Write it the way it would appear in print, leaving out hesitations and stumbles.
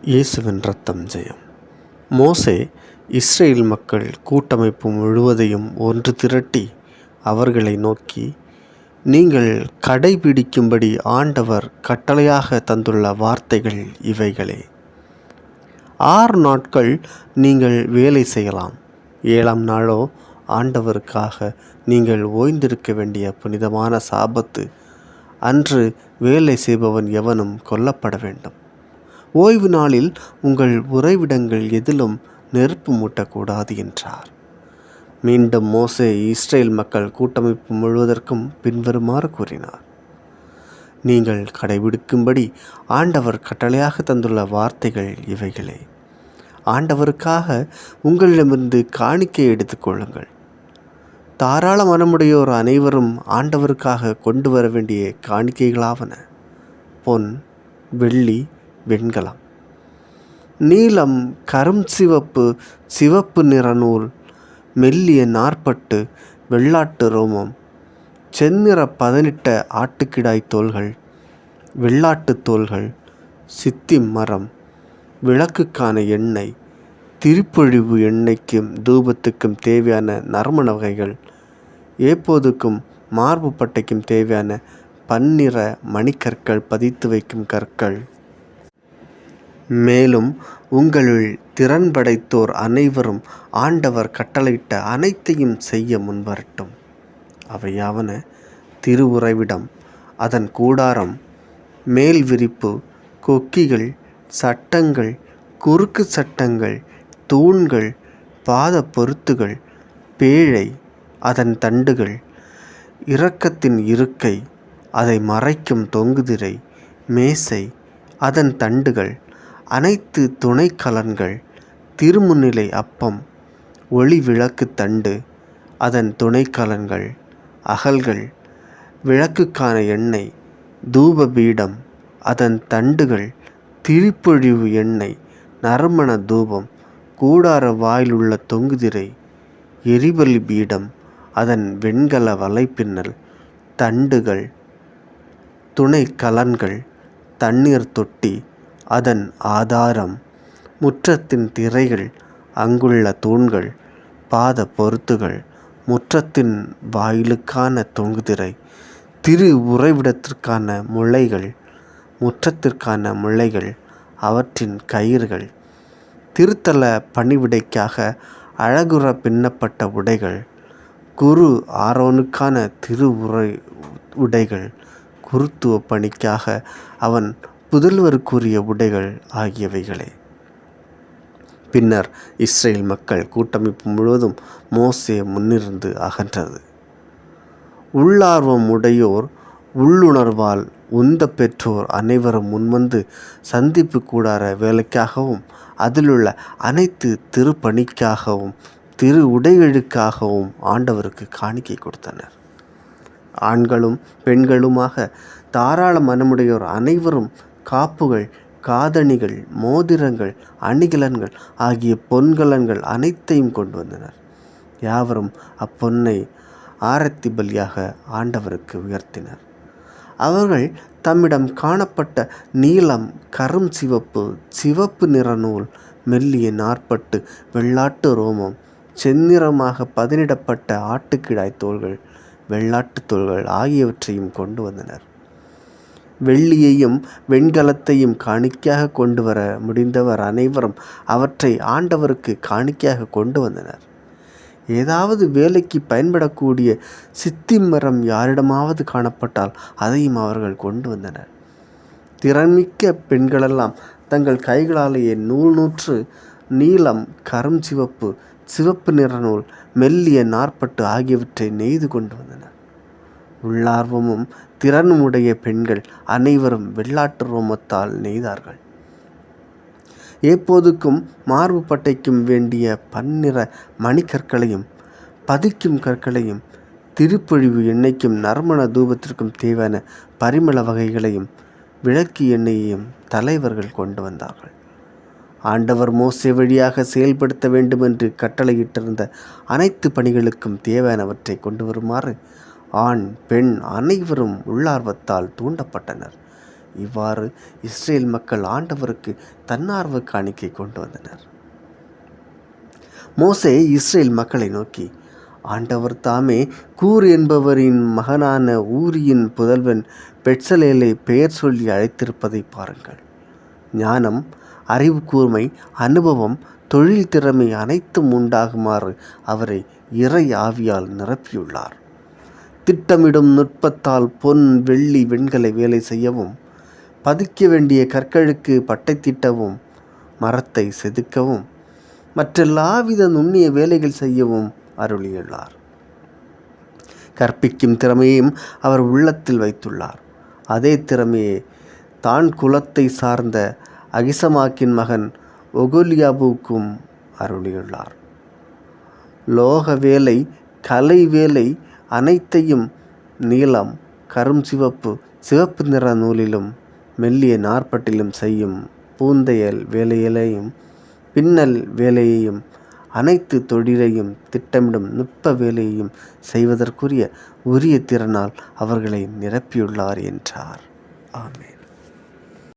இயேசுவின் இரத்தம் ஜெயம். மோசே இஸ்ரேல் மக்கள் கூட்டமைப்பு முழுவதையும் ஒன்று திரட்டி அவர்களை நோக்கி, நீங்கள் கடைபிடிக்கும்படி ஆண்டவர் கட்டளையாக தந்துள்ள வார்த்தைகள் இவைகளே. 6 நாட்கள் நீங்கள் வேலை செய்யலாம். 7ஆம் நாளோ ஆண்டவருக்காக நீங்கள் ஓய்ந்திருக்க வேண்டிய புனிதமான சாபத்து. அன்று வேலை செய்பவன் எவனும் கொல்லப்பட வேண்டும். ஓய்வு நாளில் உங்கள் உறைவிடங்கள் எதிலும் நெருப்பு மூட்டக்கூடாது என்றார். மீண்டும் மோசே இஸ்ரேல் மக்கள் கூட்டமைப்பு முழுவதற்கும் பின்வருமாறு கூறினார். நீங்கள் கடைபிடிக்கும்படி ஆண்டவர் கட்டளையாக தந்துள்ள வார்த்தைகள் இவைகளே. ஆண்டவருக்காக உங்களிடமிருந்து காணிக்கை எடுத்துக்கொள்ளுங்கள். தாராள மனமுடையோர் அனைவரும் ஆண்டவருக்காக கொண்டு வர வேண்டிய காணிக்கைகளாவன: பொன், வெள்ளி, வெண்கலம், நீலம், கரும் சிவப்பு, சிவப்பு நிற நூல், மெல்லிய நார்ப்பட்டு, வெள்ளாட்டு ரோமம், செந்நிற பதனிட்ட ஆட்டுக்கிடாய் தோல்கள், வெள்ளாட்டு தோல்கள், சித்தி மரம், விளக்குக்கான எண்ணெய், திருப்பொழிவு எண்ணெய்க்கும் தூபத்துக்கும் தேவையான நறுமண வகைகள், ஏப்போதுக்கும் மார்பு பட்டைக்கும் தேவையான பன்னிற மணிக்கற்கள் பதித்து வைக்கும் கற்கள். மேலும் உங்களுள் திறன் படைத்தோர் அனைவரும் ஆண்டவர் கட்டளையிட்ட அனைத்தையும் செய்ய முன்வரட்டும். அவையாவன: திருவுறைவிடம், அதன் கூடாரம், மேல் விரிப்பு, கொக்கிகள், சட்டங்கள், குறுக்கு சட்டங்கள், தூண்கள், பாத பொருத்துகள், பேழை, அதன் தண்டுகள், இரக்கத்தின் இருக்கை, அதை மறைக்கும் தொங்குதிரை, மேசை, அதன் தண்டுகள், அனைத்து துணைக்கலன்கள், திருமுன்னிலை அப்பம், ஒளி விளக்கு தண்டு, அதன் துணைக்கலன்கள், அகல்கள், விளக்குக்கான எண்ணெய், தூபபீடம், அதன் தண்டுகள், திருப்பொழிவு எண்ணெய், நறுமண தூபம், கூடார வாயிலுள்ள தொங்குதிரை, எரிபலி பீடம், அதன் வெண்கல வலைப்பின்னல், தண்டுகள், துணை கலன்கள், தண்ணீர் தொட்டி, அதன் ஆதாரம், முற்றத்தின் திரைகள், அங்குள்ள தூண்கள், பாத பொருத்துகள், முற்றத்தின் வாயிலுக்கான தொங்குதிரை, திரு உறைவிடத்திற்கான முளைகள், முற்றத்திற்கான முளைகள், அவற்றின் கயிறுகள், திருத்தல பணிவிடைக்காக அழகுற பின்னப்பட்ட உடைகள், குரு ஆரோனுக்கான திரு உடைகள், குருத்துவ பணிக்காக அவன் புதல்வருக்குரிய உடைகள் ஆகியவைகளே. பின்னர் இஸ்ரேல் மக்கள் கூட்டமைப்பு முழுவதும் மோசே முன்னிருந்து அகன்றது. உள்ளார்வம் உடையோர், உள்ளுணர்வால் உந்த பெற்றோர் அனைவரும் முன்வந்து சந்திப்பு கூடார வேலைக்காகவும் அதிலுள்ள அனைத்து திருப்பணிக்காகவும் திரு உடைகளுக்காகவும் ஆண்டவருக்கு காணிக்கை கொடுத்தனர். ஆண்களும் பெண்களுமாக தாராள மனமுடையோர் அனைவரும் காப்புகள், காதணிகள், மோதிரங்கள், அணிகலன்கள் ஆகிய பொன்கலன்கள் அனைத்தையும் கொண்டு வந்தனர். யாவரும் அப்பொன்னை ஆரத்தி பலியாக ஆண்டவருக்கு உயர்த்தினர். அவர்கள் தம்மிடம் காணப்பட்ட நீலம், கரும் சிவப்பு, சிவப்பு நிற நூல், மெல்லிய நார்ப்பட்டு, வெள்ளாட்டு ரோமம், செந்நிறமாக பதனிடப்பட்ட ஆட்டுக்கிடாய் தோல்கள், வெள்ளாட்டு தோல்கள் ஆகியவற்றையும் கொண்டு வந்தனர். வெள்ளியையும் வெண்கலத்தையும் காணிக்கையாக கொண்டு வர முடிந்தவர் அனைவரும் அவற்றை ஆண்டவருக்கு காணிக்கையாக கொண்டு வந்தனர். ஏதாவது வேலைக்கு பயன்படக்கூடிய சித்தி மரம் யாரிடமாவது காணப்பட்டால் அதையும் அவர்கள் கொண்டு வந்தனர். திறன்மிக்க பெண்களெல்லாம் தங்கள் கைகளாலேயே நூல் நூற்று நீலம், கரும் சிவப்பு, சிவப்பு நிற நூல், மெல்லிய நார்ப்பட்டு ஆகியவற்றை நெய்து கொண்டு வந்தனர். உள்ளார்வமும் திறனும் உடைய பெண்கள் அனைவரும் வெள்ளாட்டு ரோமத்தால் நெய்தார்கள். எப்போதுக்கும் மார்பு பட்டைக்கும் வேண்டிய பன்னிற மணிக்கற்களையும் பதிக்கும் கற்களையும் திருப்பொழிவு எண்ணெய்க்கும் நறுமண தூபத்திற்கும் தேவையான பரிமள வகைகளையும் விளக்கு எண்ணெயையும் தலைவர்கள் கொண்டு வந்தார்கள். ஆண்டவர் மோசே வழியாக செயல்படுத்த வேண்டுமென்று கட்டளையிட்டிருந்த அனைத்து பணிகளுக்கும் தேவையானவற்றை கொண்டு வருமாறு ஆண் பெண் அனைவரும் உள்ளார்வத்தால் தூண்டப்பட்டனர். இவ்வாறு இஸ்ரேல் மக்கள் ஆண்டவருக்கு தன்னார்வ காணிக்கை கொண்டு வந்தனர். மோசே இஸ்ரேல் மக்களை நோக்கி, ஆண்டவர் தாமே கூர் என்பவரின் மகனான ஊரியின் புதல்வன் பெட்சலேலை பெயர் சொல்லி அழைத்திருப்பதை பாருங்கள். ஞானம், அறிவு கூர்மை, அனுபவம், தொழில் திறமை அனைத்தும் உண்டாகுமாறு அவரை இறை ஆவியால் நிரப்பியுள்ளார். திட்டமிடும் நுட்பத்தால் பொன், வெள்ளி, வெண்கலை வேலை செய்யவும், பதிக்க வேண்டிய கற்களுக்கு பட்டை தீட்டவும், மரத்தை செதுக்கவும், மற்றெல்லாவித நுண்ணிய வேலைகள் செய்யவும் அருளியுள்ளார். கற்பிக்கும் திறமையையும் அவர் உள்ளத்தில் வைத்துள்ளார். அதே திறமையை தான் குலத்தை சார்ந்த அகிசமாக்கின் மகன் ஒகோலியாபுக்கும் அருளியுள்ளார். லோக வேலை, கலை வேலை அனைத்தையும் நீலம், கரும் சிவப்பு, சிவப்பு நிற நூலிலும் மெல்லிய நாற்பட்டிலும் செய்யும் பூந்தையல் வேலையிலையும் பின்னல் வேலையையும் அனைத்து தொழிலையும் திட்டமிடும் நுட்ப வேலையையும் செய்வதற்குரிய உரிய திறனால் அவர்களை நிரப்பியுள்ளார் என்றார். ஆமென்.